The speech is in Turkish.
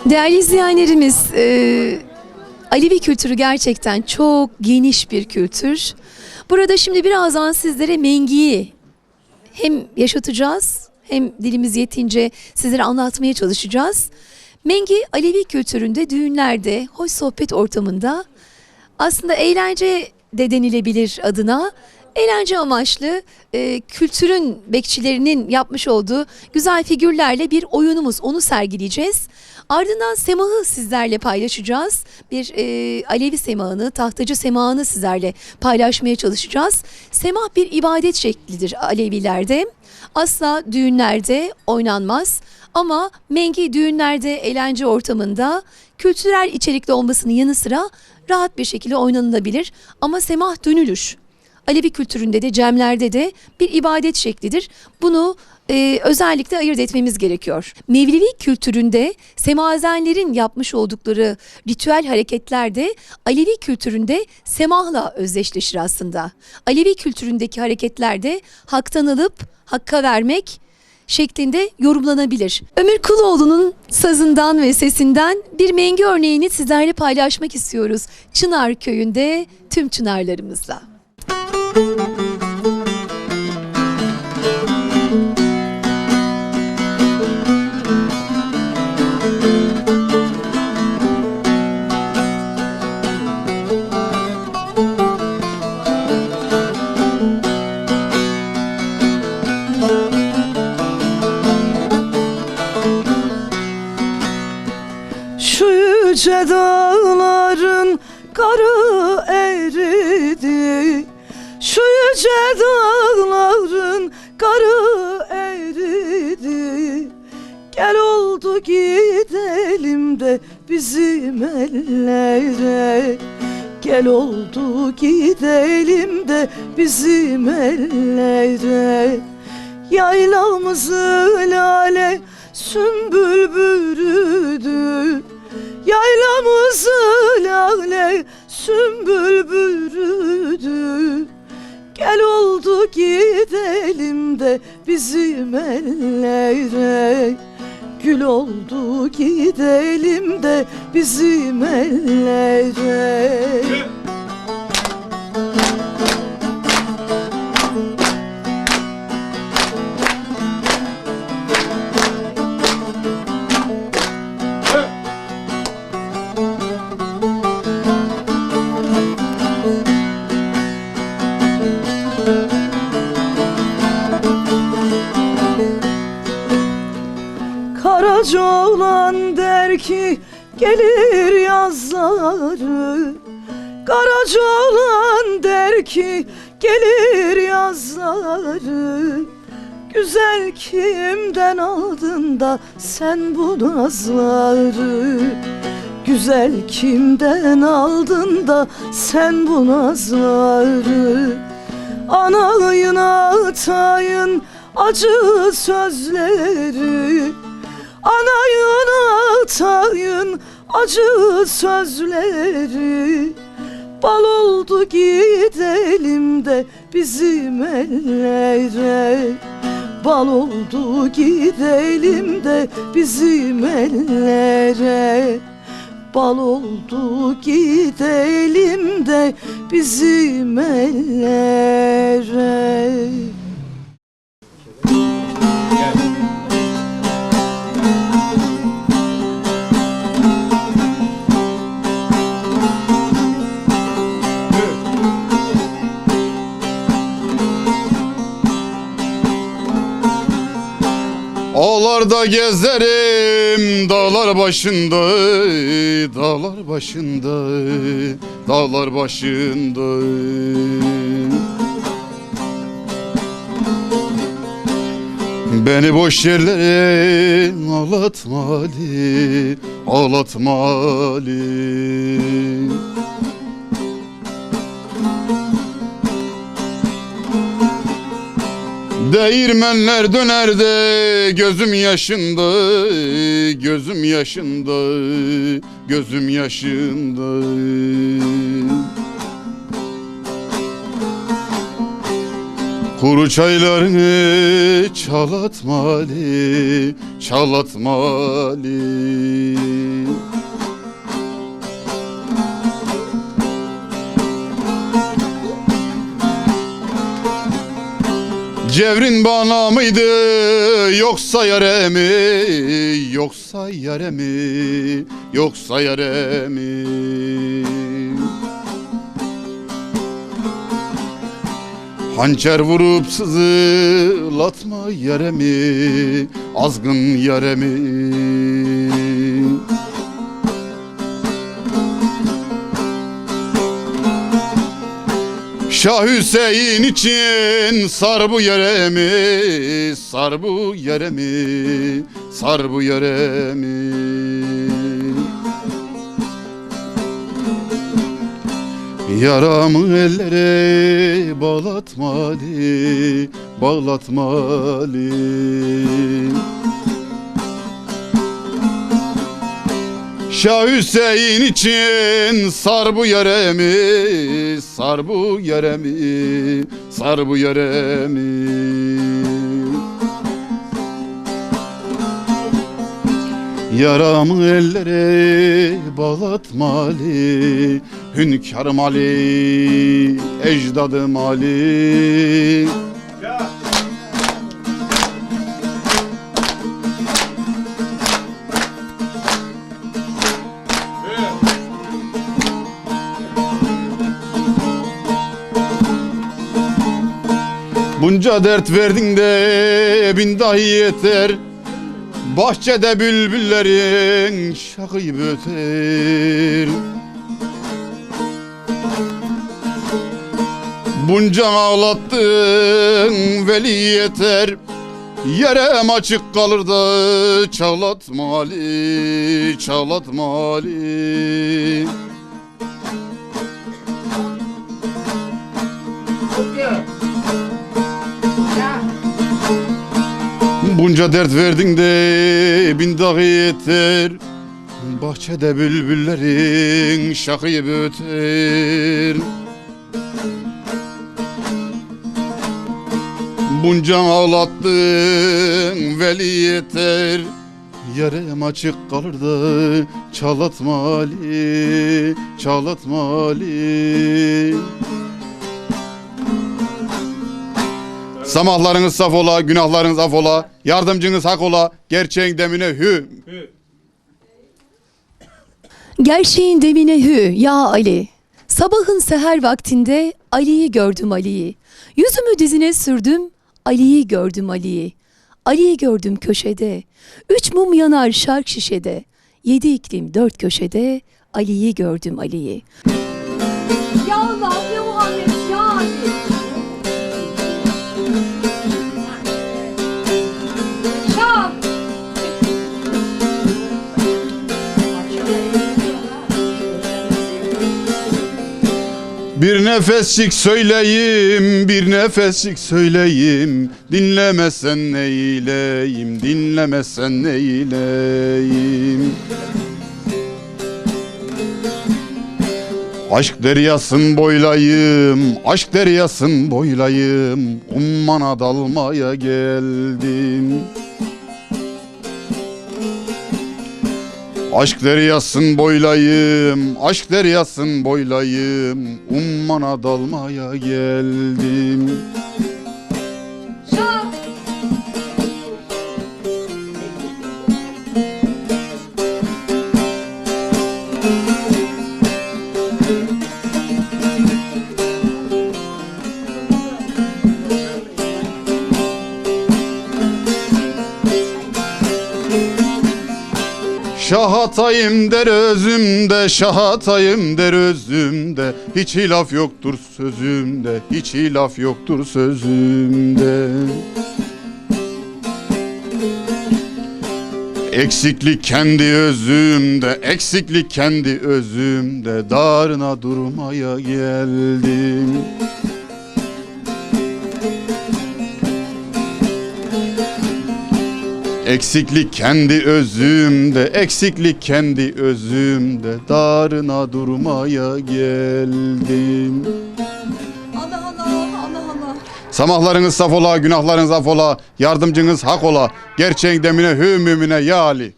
Değerli izleyenlerimiz, Alevi kültürü gerçekten çok geniş bir kültür. Burada şimdi birazdan sizlere mengiyi hem yaşatacağız hem dilimiz yetince sizlere anlatmaya çalışacağız. Mengi, Alevi kültüründe düğünlerde, hoş sohbet ortamında aslında eğlence de denilebilir adına. Eğlence amaçlı kültürün bekçilerinin yapmış olduğu güzel figürlerle bir oyunumuz, onu sergileyeceğiz. Ardından semahı sizlerle paylaşacağız. Bir Alevi semahını, tahtacı semahını sizlerle paylaşmaya çalışacağız. Semah bir ibadet şeklidir Alevilerde. Asla düğünlerde oynanmaz. Ama mengi düğünlerde, eğlence ortamında kültürel içerikli olmasının yanı sıra rahat bir şekilde oynanılabilir. Ama semah dönülür. Alevi kültüründe de, cemlerde de bir ibadet şeklidir. Bunu özellikle ayırt etmemiz gerekiyor. Mevlevi kültüründe semazenlerin yapmış oldukları ritüel hareketler de Alevi kültüründe semahla özdeşleşir aslında. Alevi kültüründeki hareketler de haktan alıp hakka vermek şeklinde yorumlanabilir. Ömür Kuloğlu'nun sazından ve sesinden bir mengi örneğini sizlerle paylaşmak istiyoruz. Çınar Köyü'nde tüm çınarlarımızla. Şu yüce dağların karı eridi, şu yüce dağların karı eridi. Gel oldu gidelim de bizim ellere, gel oldu gidelim de bizim ellere. Yaylamızı lale sümbül bürüdü, yaylamızı lale sümbül bürüdü. Gel oldu gidelim de bizim ellere, gül oldu gidelim de bizim ellere. Karaca oğlan der ki gelir yazları, karaca oğlan der ki gelir yazları. Güzel kimden aldın da sen bu nazları, güzel kimden aldın da sen bu nazları. Anayın atayın acı sözleri, anayın atayın acı sözleri. Bal oldu gidelim de bizim ellere, bal oldu gidelim de bizim ellere, bal oldu gidelim de bizim ellere. Ağlarda gezerim dağlar başında, dağlar başında, dağlar başında. Beni boş yerlere ağlatma Ali, ağlatma Ali. Değirmenler döner de gözüm yaşında, gözüm yaşında, gözüm yaşında. Kuru çaylarını çalatma Ali, çalatma Ali. Cevrin bana mıydı yoksa yare mi? Yoksa yare mi? Yoksa yare mi? Hançer vurup sızılatma yare mi? Azgın yare mi? Şah Hüseyin için sar bu yere mi? Sar bu yere mi? Sar bu yere mi? Yaramı ellere bağlatmalı, bağlatmalı. Şah Hüseyin için sar bu yere mi? Sar bu yere mi? Sar bu yere mi? Yaramı ellere bağlatmalı, hünkârım Ali, ecdadım Ali. Bunca dert verdin de bin dahi yeter. Bahçede bülbüllerin şakıyıp öter. Bunca ağlattın veli yeter. Yerem açık kalır da çağlatma Ali, çağlatma Ali. Bunca dert verdin de bin dahi yeter. Bahçede bülbüllerin şakıyıp öter. Bunca ağlattın veli yeter. Yarem açık kalır da çağlatma Ali, çağlatma Ali. Samahlarınız saf ola, günahlarınız af ola, yardımcınız hak ola, gerçeğin demine hü. Gerçeğin demine hü ya Ali. Sabahın seher vaktinde Ali'yi gördüm Ali'yi. Yüzümü dizine sürdüm, Ali'yi gördüm Ali'yi. Ali'yi gördüm köşede. 3 mum yanar şark şişede. 7 iklim 4 köşede Ali'yi gördüm Ali'yi. Ya Allah ya Muhammed ya Ali. Bir nefeslik söyleyeyim, bir nefeslik söyleyeyim. Dinlemezsen neyleyim, dinlemezsen neyleyim. Aşk deryasın boylayım, aşk deryasın boylayım. Ummana dalmaya geldim. Aşk deryasın boylayım, aşk deryasın boylayım. Ummana dalmaya geldim. Şahatayım der özümde, şahatayım der özümde. Hiç hilaf yoktur sözümde, hiç hilaf yoktur sözümde. Eksiklik kendi özümde, eksiklik kendi özümde. Darına durmaya geldim. Eksiklik kendi özümde, eksiklik kendi özümde. Darına durmaya geldim. Allah Allah, Allah Allah. Samahlarınız saf ola, günahlarınız af ola, yardımcınız hak ola. Gerçeğin demine hü mümine ya Ali.